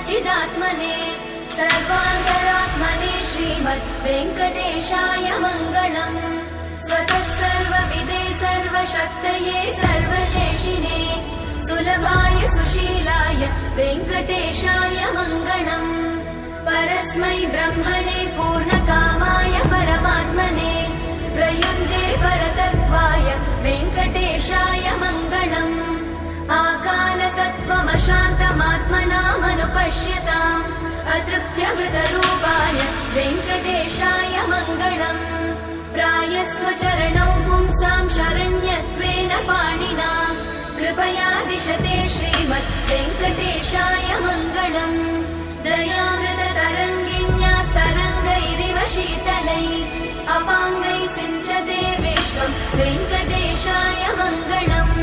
सच्चिदात्मने सर्वान्तरात्मने श्रीमद् वेङ्कटेशाय मङ्गलम्। स्वतः सर्वविदे सर्वशक्तये सर्वशेषिने सुलभाय सुशीलाय वेङ्कटेशाय मङ्गलम्। परस्मै ब्रह्मणे पूर्णकामाय परमात्मने प्रयुञ्जे परतत्त्वाय वेङ्कटेशाय मङ्गलम्। आकालतत्त्वमशान्तमात्मनामनुपश्यताम् अतृप्त्यमृतरूपाय वेङ्कटेशाय मङ्गलम्। प्रायस्वचरणौ पुंसां शरण्यत्वेन पाणिना कृपया दिशते श्रीमद् वेङ्कटेशाय मङ्गलम्। दयामृततरङ्गिण्यास्तरङ्गैरिव शीतलैः अपाङ्गैः सिञ्चते विश्वं वेङ्कटेशाय मङ्गलम्।